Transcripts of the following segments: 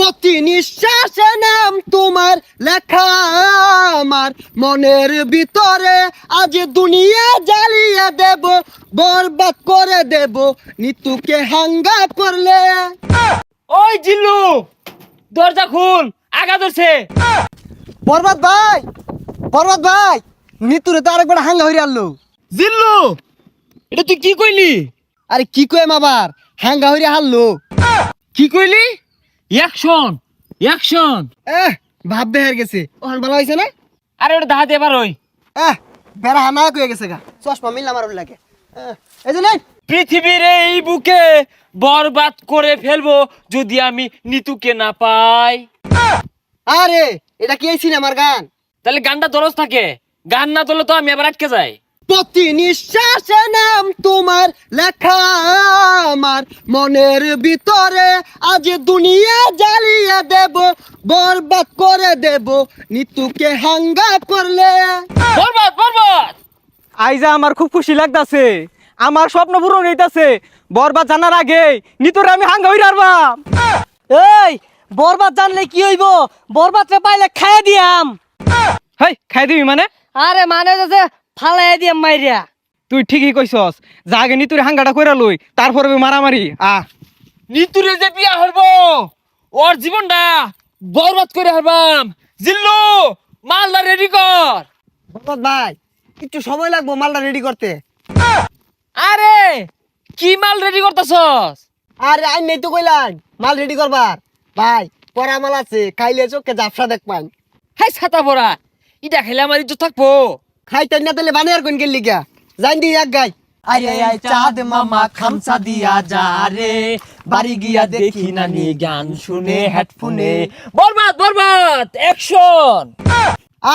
প্রতি নিঃশ্বাসে নাম তোমার লেখা আমার মনের ভিতরে, আজ দুনিয়া জ্বালিয়ে দেব, বরবাদ করে দেব নিতুকে হাঙ্গা করলে। ওই জিল্লু, দরজা খুল, আগা ধরছে। বরবাদ ভাই, বরবাদ ভাই, নিতুরে তো আরেকবার হাঙ্গা হইরে আনলো। জিল্লু, এটা তুই কি কইলি? আরে কি কইম আবার, হাঙ্গা হইরে হারলো। কি কইলি? Action, action. ভাব বেহার গেছে, ওখান ভালো হয়েছে না? আরে ওটা দাহাতে এবার ওই বেড়া হানা কয়ে গেছে গা, চশমা মিললাম আর লাগে। এই যে নেই, পৃথিবীর এই বুকে বরবাদ করে ফেলবো যদি আমি নিতুকে না পাই। আরে এটা কি এই সিনেমার গান? তাহলে গানটা দরজ থাকে, গান না তোলে তো আমি আবার আটকে যাই। প্রতি নিঃশ্বাসে নাম তোমার লেখা আমার মনের ভিতরে, আজ দুনিয়া জ্বালিয়ে দেব, বরবাদ করে দেব নিতুকে হাঙ্গা করলে। বরবাদ, বরবাদ। আইজা আমার খুব খুশি লাগতাছে, আমার স্বপ্ন পূরণ হইতাছে। বরবাদ জানার আগে নিতরে আমি হাঙ্গা হইরা আরবাম। এই বরবাদ জানলে কি হইব? বরবাদরে পাইলে খাইয়া দিয়াম। হেই, খাই দিবি মানে? আরে মানে যে ফালাই দিয়াম মাইরিয়া। তুই ঠিকই কইছস, যা আগে নিতুরে হাঙ্গাটা কইরা লই, তারপরে মারামারি। নিতুরে যে বিয়া হইব, ওর জীবনটা বরবাদ করে হারবাম। জিল্লু, মালদা রেডি কর। বরবাদ ভাই, একটু সময় লাগবো মালটা রেডি করতে। আরে কি মাল রেডি করতেছস? আরে আই নেই তো কইলাম মাল রেডি করবার। ভাই পরা মাল আছে, খাইলে চোখে জাফসা দেখবান। হাই ছাতা পড়া, ইটা খেলে আমার ইজ্জত থাকবো। খাইতেন না তাহলে বানিয়ার কোন গেলি গা, জান দি এক গাই। আরে আই চাঁদ মামা খামসা দিয়া যা রে, বাড়ি গিয়া দেখি নানি গান শুনে হেডফোনে। বরবাদ, বরবাদ, অ্যাকশন।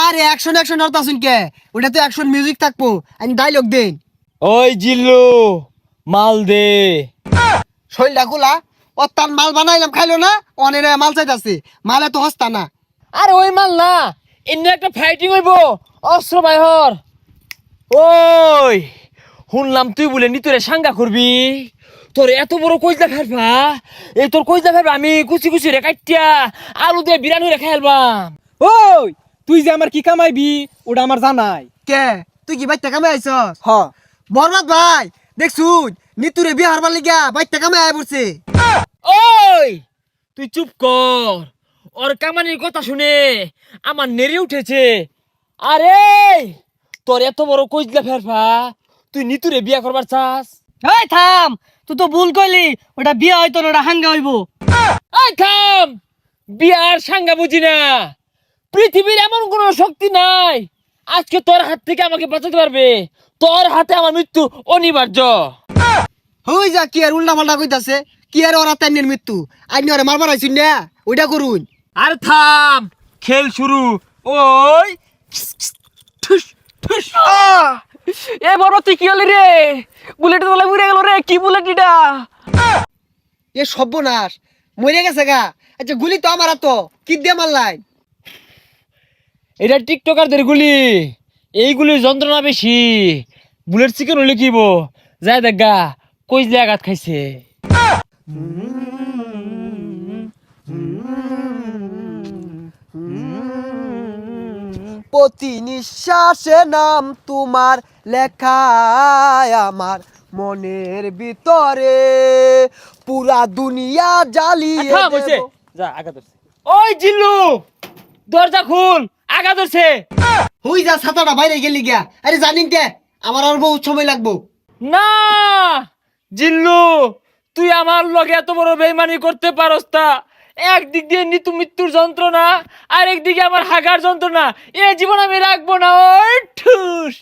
আরে অ্যাকশন অ্যাকশন আর তাসুন কে, ওটা তো অ্যাকশন মিউজিক থাকবো, আমি ডায়লগ দেন। ওই জিল্লু, মাল দে। শৈলটা খোলা, ও তার মাল বানাইলাম খাইলো না, অনেক মাল চাইতাছে, মালে তো হস্তা না। আরে ওই মাল না, এমনি একটা ফাইটিং হইব, অস্ত্র বাইহর। ওই শুনলাম তুই বলে নিতরে সাঙ্গা করবি, তোর এত বড় কইজা ফেলবা, এই তোর কইজা ফেলবা আমি কুচি কুচি রে কাটিয়া আলু দিয়ে বিরানি রে খাইলবাম। ওই তুই যে আমার কি কামাইবি ওটা আমার জানাই। কে তুই কি বাইতে কামে আইছস? হ, বরবাদ ভাই দেখছুন নিতুরে বিয়ে হারবার লিগা বাইতে কামে আয় পড়ছে। ওই তুই চুপ কর, ওর কামানির কথা শুনে আমার নেড়ে উঠেছে। আরে তোর এত বড় কইজলা ফেরফা, তুই নিতুরে বিয়া করবার চাস? এই থাম, তুই তো ভুল কইলি, ওটা বিয়া হইতো না, ওটা হাঙ্গা হইব। এই থাম, বিয়ার সাঙ্গা বুঝি না। পৃথিবীর এমন কোন শক্তি নাই আজকে তোর হাত থেকে আমাকে বাঁচাতে পারবে। তোর হাতে আমার মৃত্যু অনিবার্য। হই যা কি আর উল্টা পাল্টা কইতাছে, কি আর ওরা তাইনের মৃত্যু, আইনি ওরে মারবার আইছুন না, ওইটা করুন। আর থাম, খেল শুরু। ওই ঠুস ঠুস। এ বরবাদ তুই কি হলি রে? বুলেট তোলা উড়ে গেল রে, কি বুলেট এটা? এ সর্বনাশ, মরে গেছে গা। আচ্ছা গুলি তো আমার তো কি দিয়ে মারলাই? এটা টিকটকারদের গুলি, এইগুলির যন্ত্রণা বেশি। বুলেট চিকেন হলে কিব যায় দেখা কইজলে আঘাত খাইছে। প্রতি নিঃশ্বাসে নাম তোমার লেখা আমার মনের ভিতরে, পুরা দুনিয়া জ্বালিয়ে থাম হইছে, দেব। যা আঘাত ধরছে। ওই জিল্লু, দরজা খুল, আঘাত ধরছে। হই যা ছাতাটা বাইরে গেলি গিয়া। আরে জানিন কে আমার আর বহুত সময় লাগবো। না জিল্লু, তুই আমার লগে এত বড় বেইমানি করতে পারস না। একদিক দিয়ে নিতু মৃত্যুর যন্ত্রণা, আর একদিকে আমার হাগার যন্ত্রণা, এ জীবন আমি রাখবো না। ওই ঠুস।